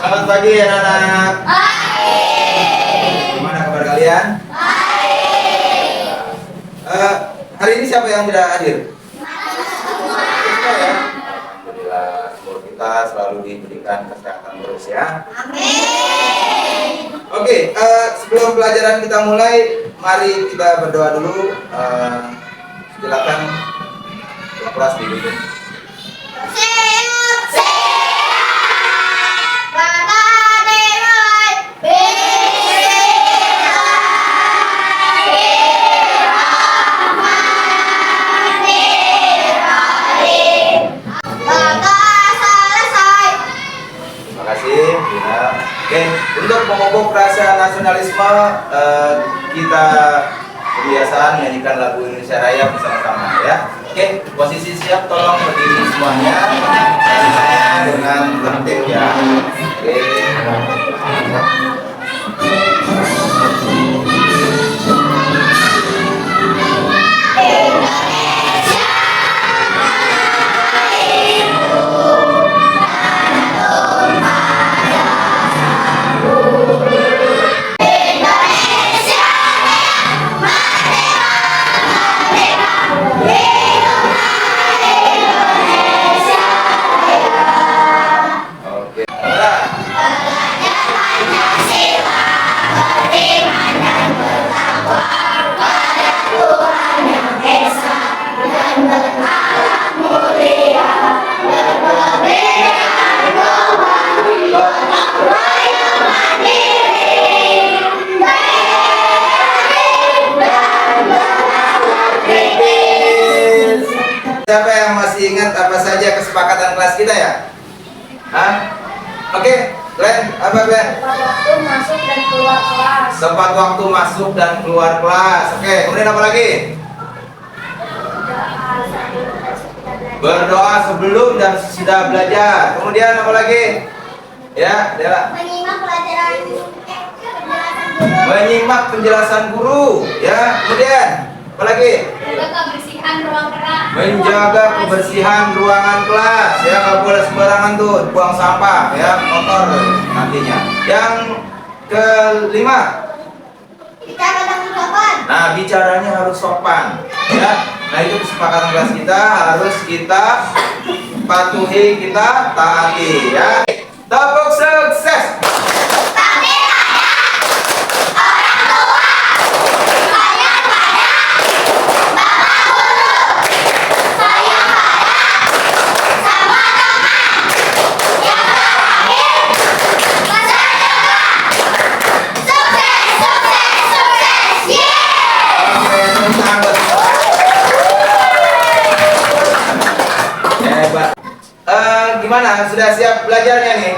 Selamat pagi anak-anak. Gimana kabar kalian? Hari ini siapa yang tidak hadir? Kita ya. Alhamdulillah, semoga kita selalu diberikan kesehatan terus ya. Oke, sebelum pelajaran kita mulai, mari kita berdoa dulu. Silakan kelas dipimpin. Oke, untuk memupuk rasa nasionalisme, kita kebiasaan menyanyikan lagu Indonesia Raya bersama-sama ya. Oke, posisi siap, tolong berdiri semuanya dengan tertib ya. Oke. Siapa yang masih ingat apa saja kesepakatan kelas kita ya? Hah? Oke, Glenn, apa Glenn? Tepat waktu masuk dan keluar kelas. Tepat waktu masuk dan keluar kelas. Oke, kemudian apa lagi? Berdoa sebelum dan sesudah belajar. Kemudian apa lagi? Ya, Dela. Menyimak pelajaran penjelasan guru. Menyimak penjelasan guru. Ya, kemudian apa lagi? Menjaga kebersihan ruang kelas. Menjaga kebersihan ruangan kelas. Ya, nggak boleh sembarangan tuh buang sampah ya, kotor nantinya. Yang kelima, Bicara dengan sopan. nah bicaranya harus sopan ya. Nah itu kesepakatan kelas kita, harus kita patuhi, kita taati ya. Tepuk sukses. Hebat. Gimana? Sudah siap belajarnya nih?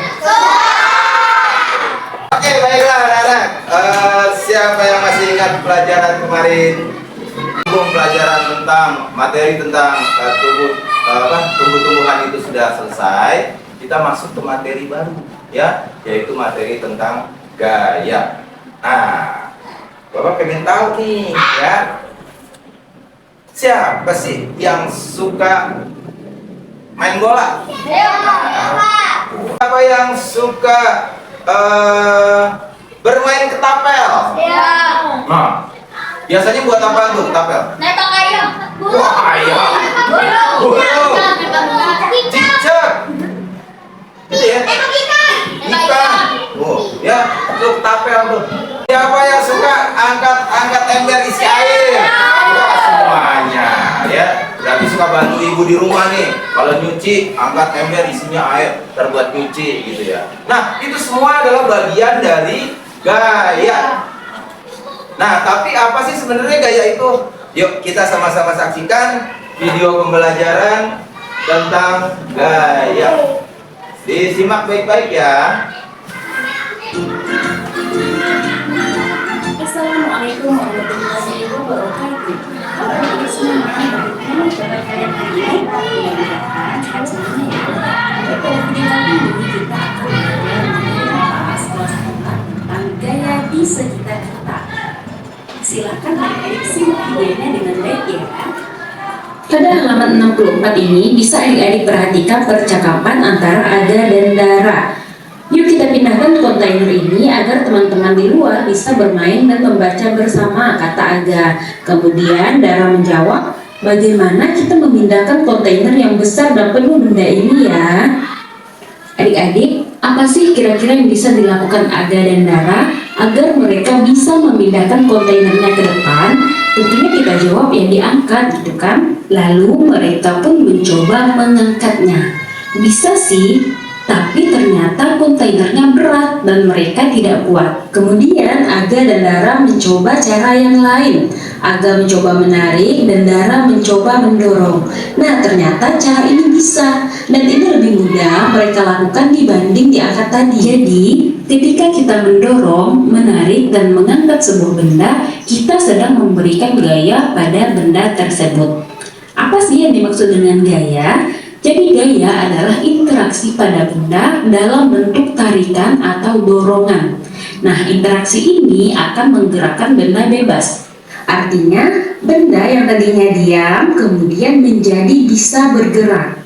Oke, baiklah anak-anak. Siapa yang masih ingat pelajaran kemarin? Pelajaran tentang materi tentang tumbuh-tumbuhan itu sudah selesai. Kita masuk ke materi baru, ya, yaitu materi tentang gaya. Nah, Bapak pengen tahu nih, ya, siapa sih yang suka main bola? Siapa yang suka bermain ketapel? Nah, biasanya buat apa tuh ketapel? Nembak ayam. Wah, ayam. Burung. Cicak. Gitu ya? Nembak ikan. Ikan. Oh, ya, tuh ketapel tuh. Siapa yang suka angkat ember isi air? Wah, semuanya, ya. Berarti suka bantu ibu di rumah nih. Kalau nyuci, angkat ember isinya air, terbuat nyuci gitu ya. Nah, itu semua adalah bagian dari gaya. Nah, tapi apa sih sebenarnya gaya itu? Yuk kita sama-sama saksikan video pembelajaran tentang gaya. Disimak baik-baik ya. Assalamualaikum warahmatullahi wabarakatuh. Bagaimana kalian hari ini? Mudah-mudahan hasilnya ya. Pada video ini kita akan membahas kelas 4 tentang gaya di sekitar kita. Silakan adik-adik simak videonya dengan baik ya. Pada halaman 64 ini bisa adik-adik perhatikan percakapan antara Ada dan Dara. Yuk kita pindah kontainer ini agar teman-teman di luar bisa bermain dan membaca bersama, kata Aga. Kemudian Dara menjawab, bagaimana kita memindahkan kontainer yang besar dan penuh benda ini ya? Adik-adik, apa sih kira-kira yang bisa dilakukan Aga dan Dara agar mereka bisa memindahkan kontainernya ke depan? Tentunya kita jawab yang diangkat, gitu kan? Lalu mereka pun mencoba mengangkatnya. Bisa sih, tapi ternyata kontainernya berat dan mereka tidak kuat. Kemudian Aga dan Dara mencoba cara yang lain. Aga mencoba menarik dan Dara mencoba mendorong. Nah, ternyata cara ini bisa dan ini lebih mudah mereka lakukan dibanding diangkat tadi. Jadi, ketika kita mendorong, menarik dan mengangkat sebuah benda, kita sedang memberikan gaya pada benda tersebut. Apa sih yang dimaksud dengan gaya? Jadi gaya adalah interaksi pada benda dalam bentuk tarikan atau dorongan. Nah, interaksi ini akan menggerakkan benda bebas. Artinya, benda yang tadinya diam kemudian menjadi bisa bergerak.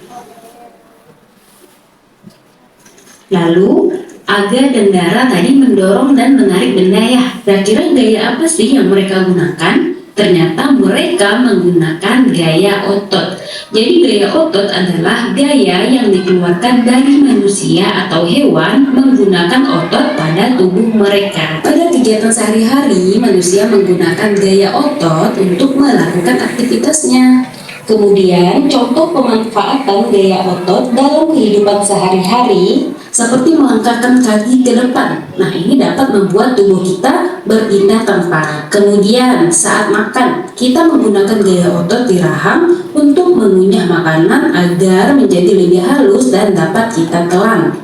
Lalu, Aga dan Dara tadi mendorong dan menarik benda ya. Kira-kira gaya apa sih yang mereka gunakan? Ternyata mereka menggunakan gaya otot. Jadi gaya otot adalah gaya yang dikeluarkan dari manusia atau hewan menggunakan otot pada tubuh mereka. Pada kegiatan sehari-hari, manusia menggunakan gaya otot untuk melakukan aktivitasnya. Kemudian, contoh pemanfaatan gaya otot dalam kehidupan sehari-hari seperti melangkahkan kaki ke depan. Nah, ini dapat membuat tubuh kita berpindah tempat. Kemudian, saat makan, kita menggunakan gaya otot di rahang untuk mengunyah makanan agar menjadi lebih halus dan dapat kita telan.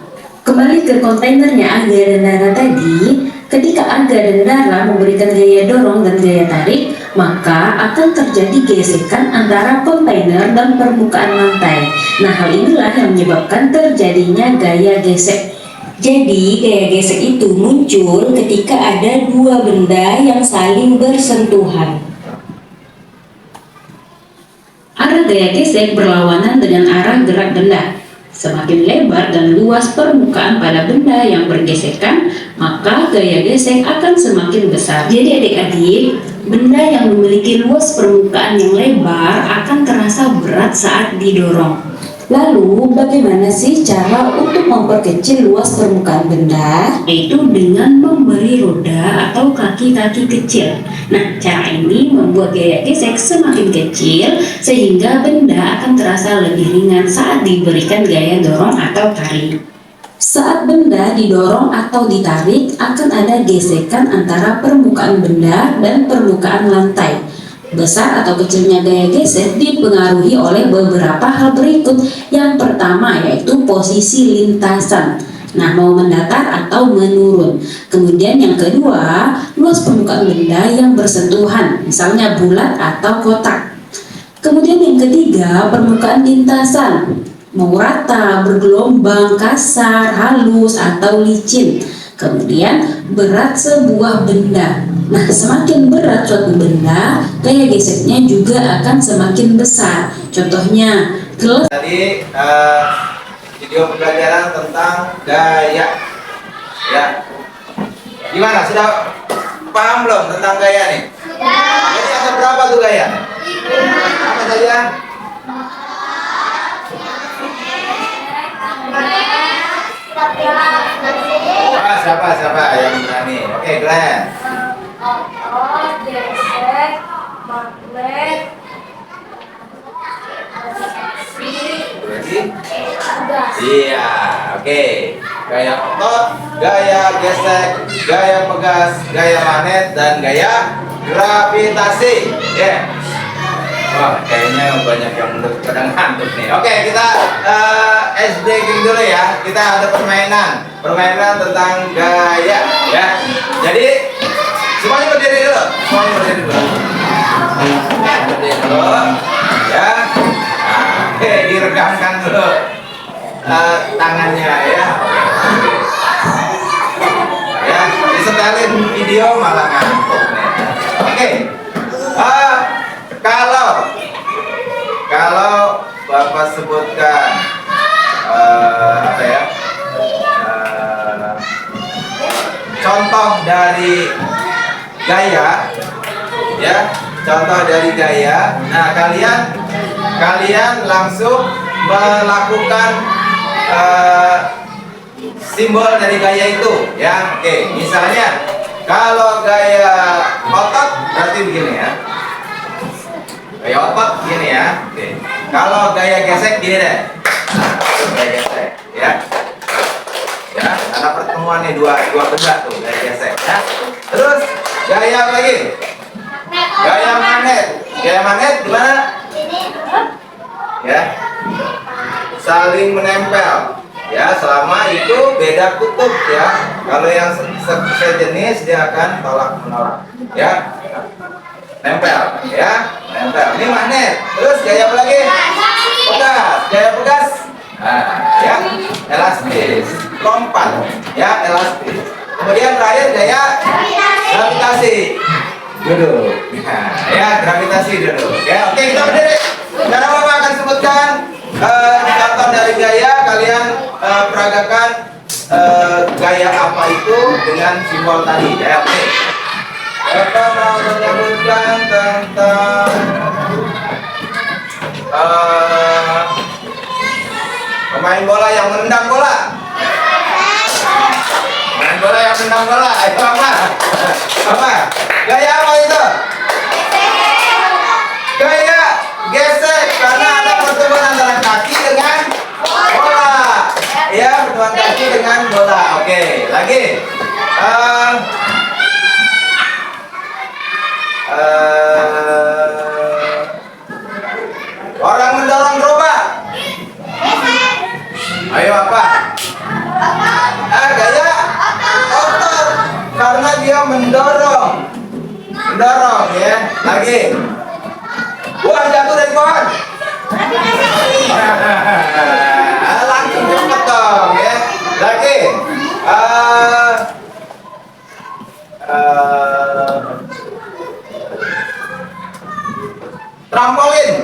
Kembali ke kontainernya Aga dan Dara tadi, ketika Aga dan Dara memberikan gaya dorong dan gaya tarik, maka akan terjadi gesekan antara kontainer dan permukaan lantai. Nah, hal inilah yang menyebabkan terjadinya gaya gesek. Jadi, gaya gesek itu muncul ketika ada dua benda yang saling bersentuhan. Arah gaya gesek berlawanan dengan arah gerak benda. Semakin lebar dan luas permukaan pada benda yang bergesekan, maka gaya gesek akan semakin besar. Jadi adik-adik, benda yang memiliki luas permukaan yang lebar akan terasa berat saat didorong. Lalu, bagaimana sih cara untuk memperkecil luas permukaan benda? Yaitu dengan memberi roda atau kaki-kaki kecil. Nah, cara ini membuat gaya gesek semakin kecil sehingga benda akan terasa lebih ringan saat diberikan gaya dorong atau tarik. Saat benda didorong atau ditarik, akan ada gesekan antara permukaan benda dan permukaan lantai. Besar atau kecilnya gaya gesek dipengaruhi oleh beberapa hal berikut. Yang pertama yaitu posisi lintasan. Nah, mau mendatar atau menurun. Kemudian yang kedua, luas permukaan benda yang bersentuhan, misalnya bulat atau kotak. Kemudian yang ketiga, permukaan lintasan, mau rata, bergelombang, kasar, halus, atau licin. Kemudian berat sebuah benda. Nah, semakin berat suatu benda, gaya geseknya juga akan semakin besar. Contohnya, gelas. Tadi video pembelajaran tentang gaya. Ya. Gimana? Sudah paham belum tentang gaya nih? Sudah. Jadi ada berapa tuh gaya? Apa saja? Siapa yang berani? Oke, Glenn. Otot, gesek, magnet, Berarti? gas. Iya, oke. Gaya otot, gaya gesek, gaya pegas, gaya magnet, dan gaya gravitasi. Ya. Wah, kayaknya banyak yang udah pada ngantuk nih. Oke, kita ice breaking dulu ya. Kita ada permainan tentang gaya ya. Jadi semuanya berdiri dulu. Berdiri dulu. Ya. Nah, oke, diregangkan dulu tangannya ya. Ya, disetelin video malah ngantuk nih. Oke. Kalau Bapak sebutkan apa ya? dari gaya, ya, contoh dari gaya. Nah, kalian langsung melakukan simbol dari gaya itu, ya. Oke, misalnya kalau gaya otot berarti begini ya. Gaya otot gini ya. Oke. Kalau gaya gesek gini deh. Nah, itu gaya gesek, ya. Ya, karena pertemuannya dua benda tuh, gaya gesek, ya. Terus gaya apa lagi? Gaya magnet. Gaya magnet gimana? Ya. Saling menempel. Ya, selama itu beda kutub ya. Kalau yang sejenis dia akan tolak menolak. Ya. Nempel, ya. Nempel. Ini magnet. Terus gaya apa lagi? Pegas. Gaya pegas. Nah, ya. Elastis. Lompat. Ya, elastis. Kemudian terakhir gaya gravitasi. Duduk. Nah, ya, gravitasi duduk. Ya, oke, kita berdiri. Sekarang Bapak akan sebutkan contoh dari gaya. Kalian peragakan gaya apa itu dengan simbol tadi. Ya, oke. Bapak mau menyebutkan tentang pemain bola yang menendang bola. Pemain bola yang menendang bola. Itu apa? Apa? Gaya apa itu? Gaya gesek, karena ada pertemuan antara kaki dengan bola. Ya, pertemuan kaki dengan bola. Oke, lagi. Orang mendorong gerobak. Ayo apa? Gaya otot, karena dia mendorong ya. Lagi. Buah jatuh dari pohon. Langsung cepet dong ya. Lagi. Trampolin.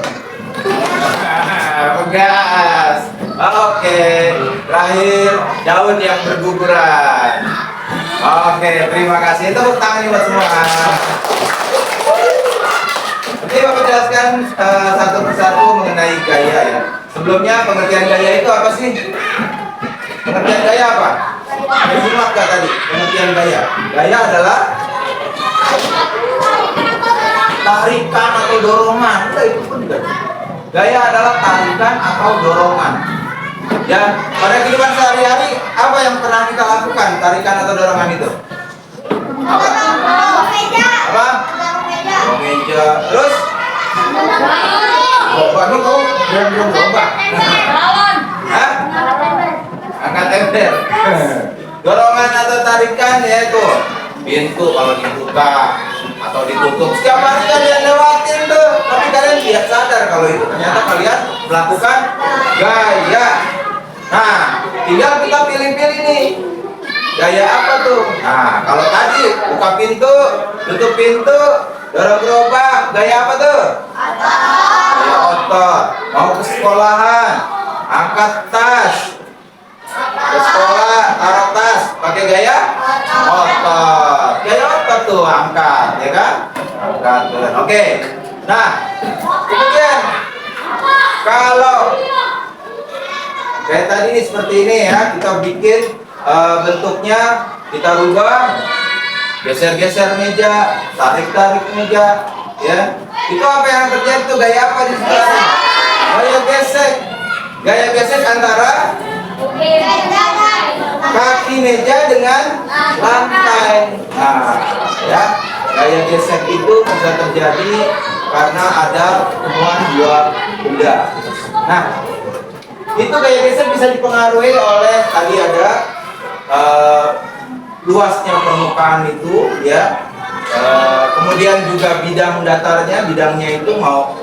Pegas. Oke. Terakhir, daun yang berguguran. Oke, terima kasih. Tepuk tangan buat semua. Oke, Bapak jelaskan satu persatu mengenai gaya ya. Sebelumnya pengertian gaya itu apa sih? Pengertian gaya apa? Disimak gak tadi? Pengertian gaya. Gaya adalah tarikan atau dorongan. Udah, itu pun juga. Gaya adalah tarikan atau dorongan. Ya, pada kehidupan sehari-hari apa yang pernah kita lakukan? Tarikan atau dorongan itu? Apa? Apa? Bawa meja. Terus? Bawa kau belum lomba. Hah? Angkat ember. Dorongan atau tarikan yaitu pintu kalau dibuka atau ditutup. Setiap hari kalian lewatin tuh, tapi kalian tidak sadar kalau itu ternyata kalian melakukan gaya. Nah, tinggal kita pilih-pilih nih. Gaya apa tuh? Nah, kalau tadi buka pintu, tutup pintu, dorong gerobak, gaya apa tuh? Gaya otot. Mau ke sekolahan, angkat tas. Ke sekolah, taruh tas, pakai gaya otot. Gaya otot tuh, angkat, ya kan? Angkat tuh. Oke. Nah, kemudian kalau kayak tadi nih seperti ini ya, kita bikin bentuknya, kita rubah, geser-geser meja, tarik-tarik meja, ya. Itu apa yang terjadi tuh? Gaya apa di sebelah? Gaya gesek. Gaya gesek antara kaki meja dengan lantai. Nah, ya, gaya gesek itu bisa terjadi karena ada pertemuan dua benda. Nah, itu gaya gesek bisa dipengaruhi oleh tadi ada luasnya permukaan itu, ya. Kemudian juga bidang datarnya, bidangnya itu mau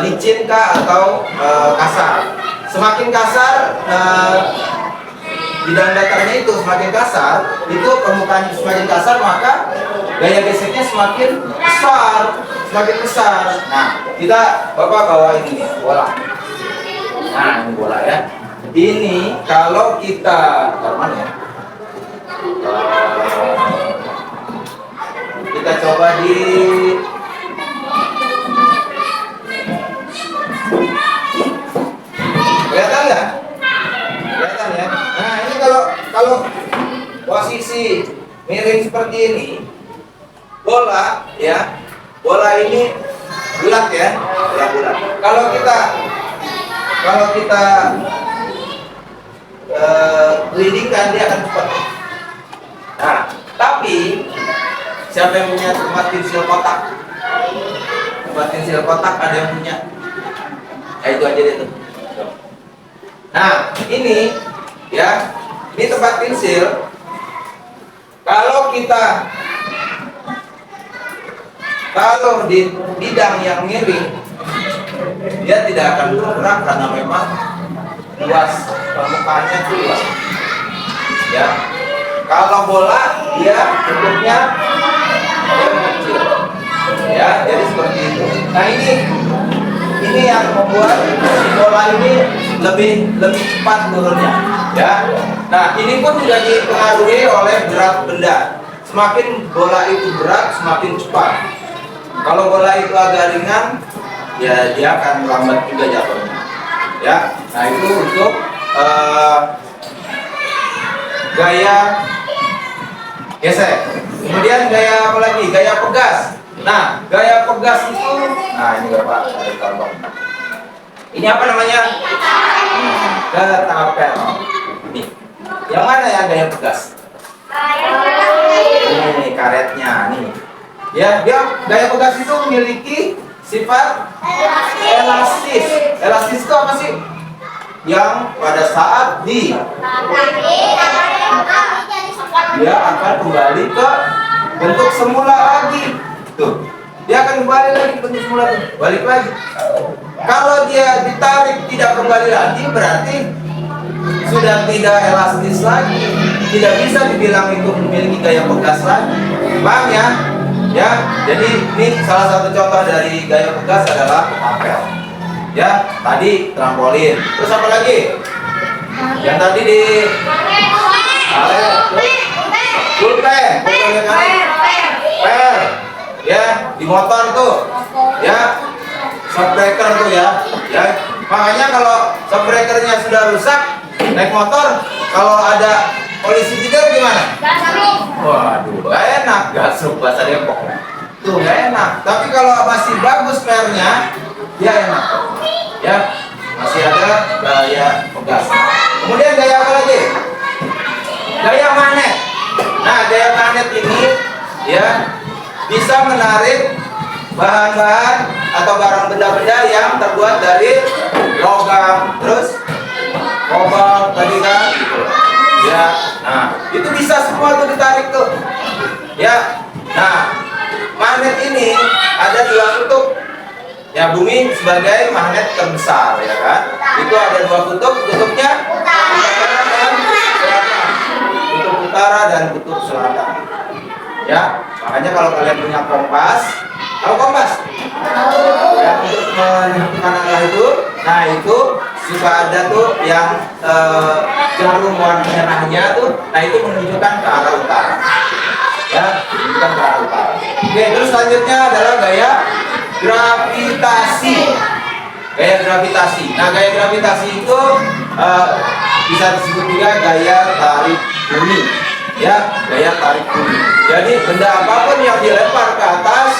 licin kah atau kasar. Semakin kasar bidang datarnya itu, semakin kasar itu permukaan itu semakin kasar, maka gaya geseknya semakin besar, semakin besar. Nah, kita Bapak bawa ini nih, bola. Nah, ini bola ya. Ini kalau kita mana ya? kita coba di kelihatan nggak? Kelihatan ya. Nah ini kalau posisi miring seperti ini, bola ya, bola ini bulat ya, bola bulat. Kalau kita gelindingkan dia akan cepat. Nah, tapi siapa yang punya tempat pensil kotak? Tempat pensil kotak ada yang punya? Ya itu aja deh tuh. Nah, ini ya, ini tempat pensil. Kalau di bidang yang miring, dia tidak akan bergerak karena memang luas permukaannya itu luas. Ya, kalau bola dia bentuknya kecil. Ya, jadi seperti itu. Nah ini yang membuat si bola ini lebih cepat turunnya. Ya, nah ini pun juga dipengaruhi oleh berat benda. Semakin bola itu berat, semakin cepat. Kalau bola itu agak ringan, ya dia akan lambat juga jatuhnya. Ya, nah itu untuk gaya gesek. Kemudian gaya apa lagi? Gaya pegas. Nah, gaya pegas itu, nah ini Bapak ada contoh. Ini apa namanya? Ketapel. Nih, yang mana yang gaya pegas? Ini karetnya nih. Ya, dia gaya pegas itu memiliki sifat elastis. Elastis itu apa sih? Yang pada saat dia akan kembali ke bentuk semula lagi. Tuh, dia akan kembali lagi ke bentuk semula tuh. Balik lagi. Kalau dia ditarik tidak kembali lagi, berarti sudah tidak elastis lagi. Tidak bisa dibilang itu memiliki gaya pegas lagi. Paham ya? Ya, jadi ini salah satu contoh dari gaya pegas adalah ketapel. Ya, tadi trampolin. Terus apa lagi? Yang tadi di pulpen, per, ya di motor tuh, ya shock breaker tuh ya. Makanya kalau shock breakernya sudah rusak, naik motor, kalau ada polisi tidur gimana? Waduh, gak enak, gasuk bahasa Depok. Tuh gak enak. Tapi kalau masih bagus pernya, dia enak. Ya, masih ada gaya pegas. Kemudian gaya apa lagi? Gaya magnet. Nah, gaya magnet ini ya bisa menarik bahan-bahan atau barang benda-benda yang terbuat dari logam, terus kobalt tadi kan. Ya, nah itu bisa semua tuh ditarik tuh. Ya, nah magnet ini ada dua kutub. Ya, bumi sebagai magnet terbesar, ya kan? Itu ada dua kutub, kutubnya kutub utara dan kutub selatan. Ya, makanya kalau kalian punya kompas, tahu kompas? Ya, untuk menentukan arah itu, nah itu suka ada tuh yang jarum warna merahnya tuh, nah itu menunjukkan ke arah utara. Ya, menunjukkan ke arah utara. Oke, terus selanjutnya adalah gaya gravitasi. Gaya gravitasi. Nah, gaya gravitasi itu bisa disebut juga gaya tarik bumi. Ya, gaya tarik bumi. Jadi benda apapun yang dilempar ke atas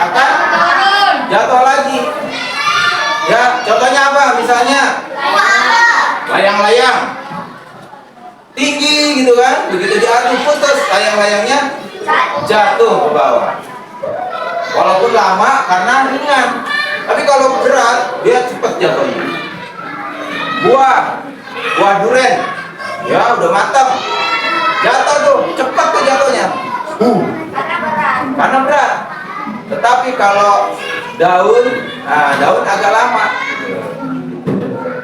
akan jatuh lagi. Ya, contohnya apa? Misalnya layang-layang tinggi gitu kan, begitu diadu putus, layang-layangnya jatuh ke bawah. Walaupun lama karena ringan, tapi kalau berat dia cepat jatuhnya. Buah durian, ya udah matang, jatuh tuh cepat tuh jatuhnya. Karena berat. Tetapi kalau daun, nah daun agak lama,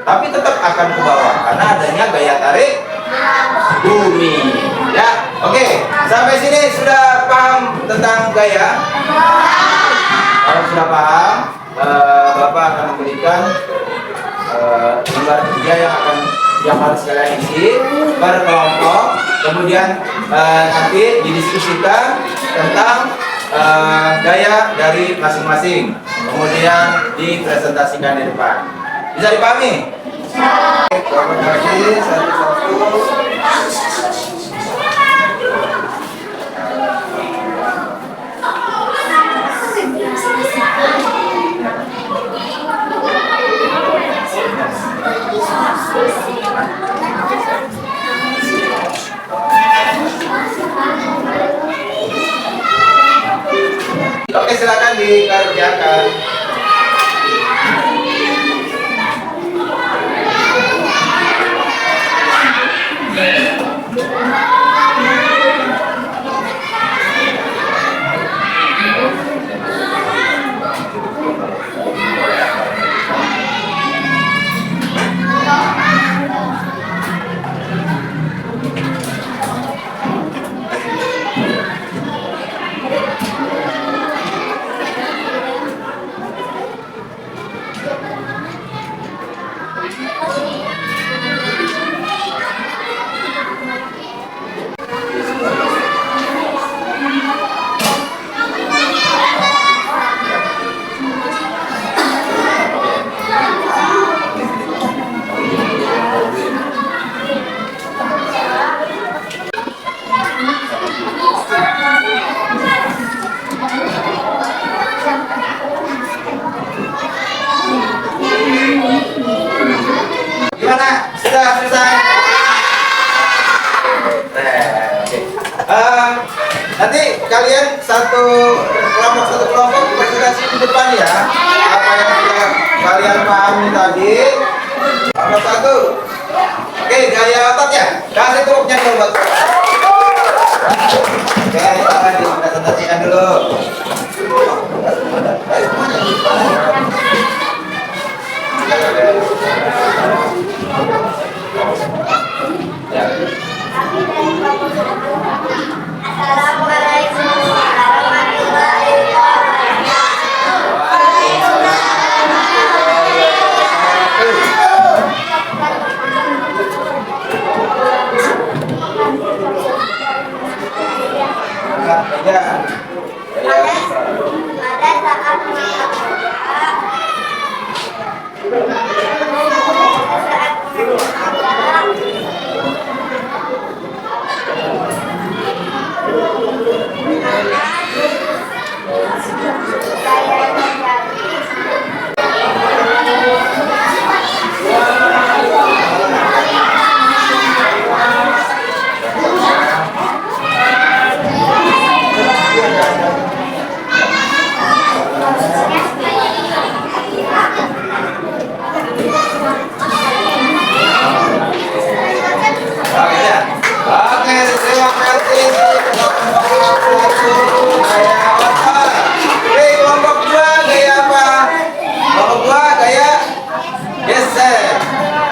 tapi tetap akan ke bawah karena adanya gaya tarik bumi. Ya, oke. Sampai sini sudah paham tentang gaya? Kalau sudah paham, Bapak akan memberikan lembar kerja yang harus kalian isi berkelompok. Kemudian nanti didiskusikan tentang gaya dari masing-masing, kemudian dipresentasikan di depan. Bisa dipahami? Selamat pagi, satu-satu. Oke, silakan dikerjakan. Gimana? Sudah selesai? Oke. Nanti kalian satu kelompok presentasi di depan ya. Apa yang sudah kalian pahami tadi. Nomor satu. Oke, gaya otot ya. Kasih tepuknya dulu buat. Oke, kita dipresentasikan dulu. Assalamualaikum warahmatullahi Oke, terima kasih. Oke, kelompok dua gaya apa? Kelompok dua gaya gesek.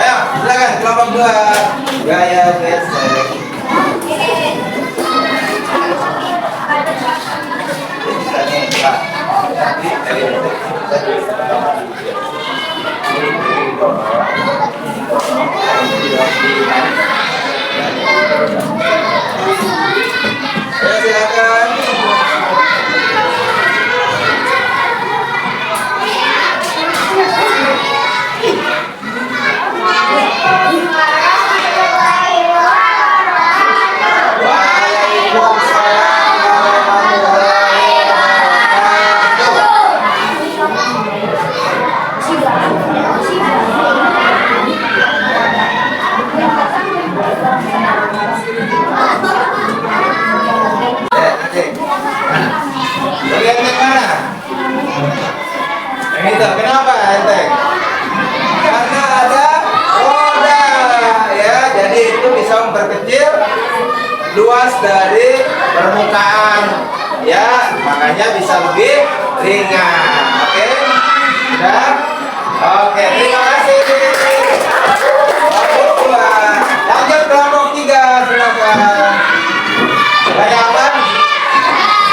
Ayo, silakan kelompok dua gaya gesek. Bisa nih, Pak. Ya, silakan. Waalaikumsalam warahmatullahi Bagian yang mana? Yang itu. Kenapa enteng? Karena ada roda ya, jadi itu bisa memperkecil luas dari permukaan ya, makanya bisa lebih ringan. Oke? Sudah? Oke, terima kasih. Kelompok dua. Lanjut kelompok tiga, silakan. Gaya apa?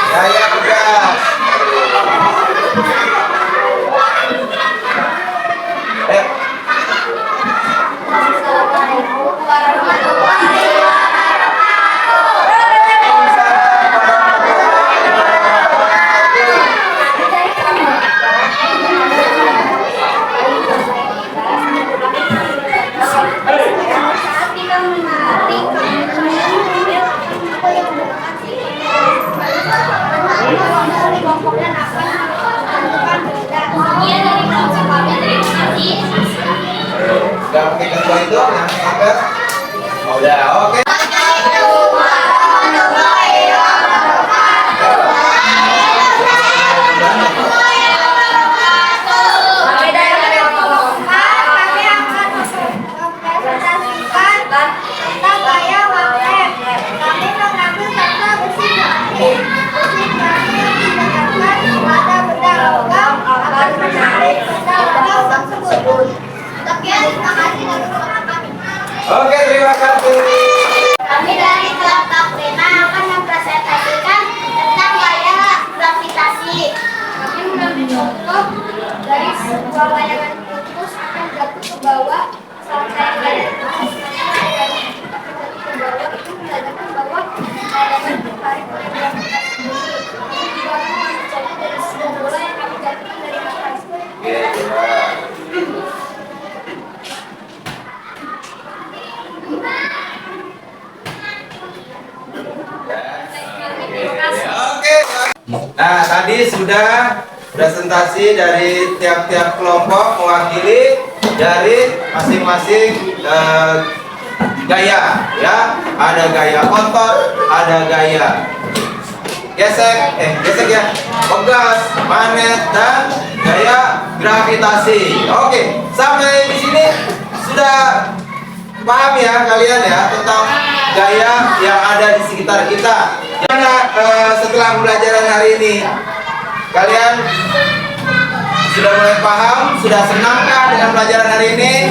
Gaya tegas. Nah, tadi sudah presentasi dari tiap-tiap kelompok mewakili dari masing-masing gaya, ya. Ada gaya otot, ada gaya gesek ya, pegas, magnet, dan gaya gravitasi. Oke, sampai di sini sudah paham ya kalian ya tentang gaya yang ada di sekitar kita. Gimana setelah pembelajaran hari ini? Kalian sudah mulai paham? Sudah senangkah dengan pelajaran hari ini?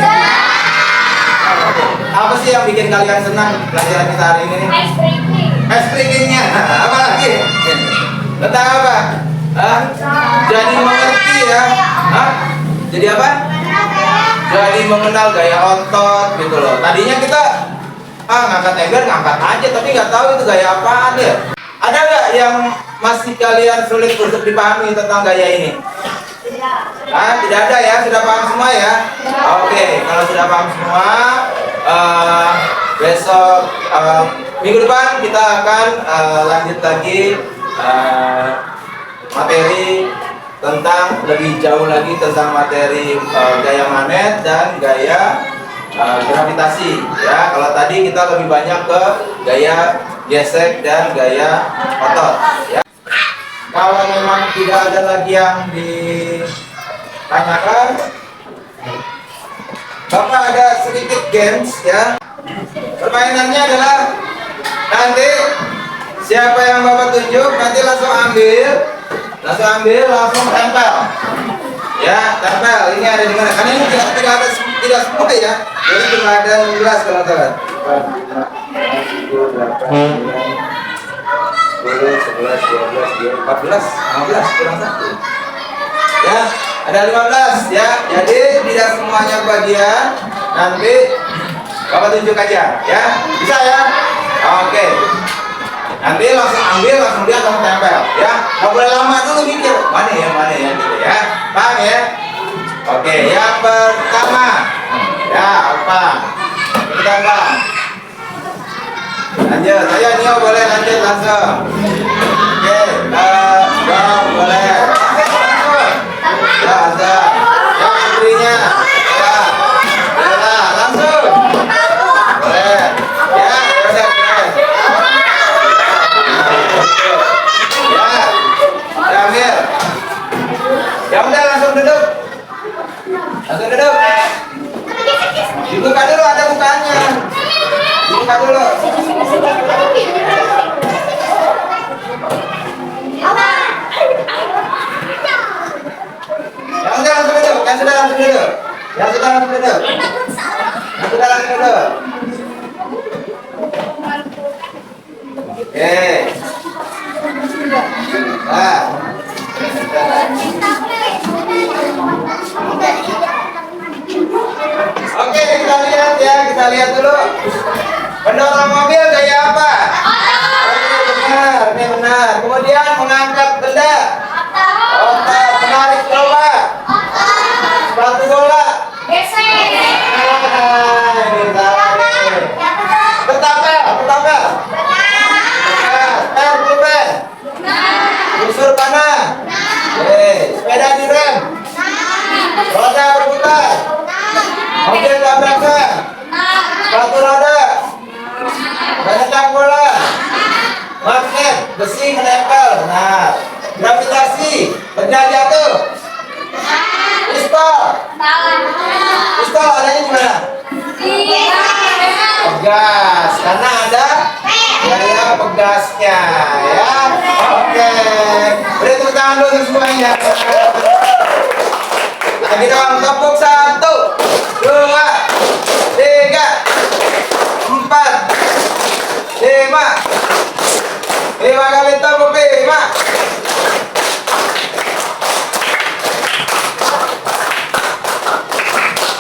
Apa sih yang bikin kalian senang pelajaran kita hari ini? Ice breakingnya. Apa lagi? Tentang apa? Jadi mengerti ya. Jadi apa? Jadi mengenal gaya otot gitu loh. Tadinya kita ngangkat ember ngangkat aja tapi nggak tahu itu gaya apaan ya. Ada nggak yang masih kalian sulit untuk dipahami tentang gaya ini? Tidak ada ya, sudah paham semua ya. Oke, kalau sudah paham semua, besok minggu depan kita akan lanjut lagi materi tentang lebih jauh lagi tentang materi gaya magnet dan gaya gravitasi ya. Kalau tadi kita lebih banyak ke gaya gesek dan gaya otot ya. Kalau memang tidak ada lagi yang ditanyakan, Bapak ada sedikit games ya. Permainannya adalah nanti siapa yang Bapak tunjuk nanti langsung ambil, langsung tempel. Ya, tempel. Ini ada di mana? Karena ini tidak semua ya. Jadi cuma ada 16 teman-teman. 10, 11, 12, 14, 15 kurang 1. Ya, ada 15 ya. Jadi tidak semuanya bagian. Nanti Bapak tunjuk aja ya. Bisa ya? Oke. Nanti langsung ambil, langsung lihat, langsung tempel ya. Nggak boleh lama dulu mikir mana ya gitu ya. Paham ya? Oke, yang pertama ya apa? Pertama. Lanjut, ayo Nio boleh lanjut langsung. Oke, boleh. Ya, ada. Yang putrinya. Ya, langsung. Boleh. Ya, udah. Ya, ambil. Ya udah langsung duduk. Langsung duduk. Dibuka dulu, ada bukanya. Dibuka dulu. Yang sudah langsung duduk. Yang sudah langsung duduk. Yang sudah langsung duduk. Yang sudah langsung duduk. Oke. Nah. Oke, kita lihat ya, kita lihat dulu. Mendorong mobil gaya apa? Ini benar. Kemudian mengangkat benda. Otot. Menarik gerobak. Sepatu bola. Ini salah nih. Bertapel. Pulpen. Busur panah. Sepeda direm. Roda berputar. Mobil tabrakan. Sepatu roda. Menendang bola. Magnet besi menempel. Nah, gravitasi. Benda jatuh. Pistol adanya di mana? Pegas. Karena ada gaya pegasnya ya. Oke. Beri tepuk tangan dulu semuanya. Lagi dong, tepuk 1, 2, 3, 4, 5. 5 kali tepuk 5.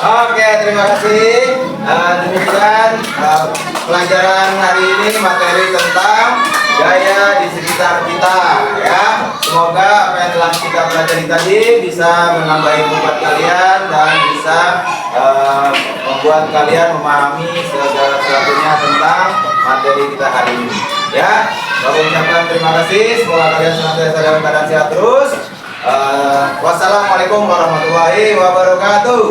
Oke, terima kasih. Demikian pelajaran hari ini materi tentang gaya di sekitar kita ya. Semoga apa yang telah kita pelajari tadi bisa menambah ilmu buat kalian dan bisa membuat kalian memahami segala sesuatunya tentang materi kita hari ini ya. Bapak ucapkan terima kasih. Semoga kalian senantiasa dalam keadaan sehat terus. Wassalamualaikum warahmatullahi wabarakatuh.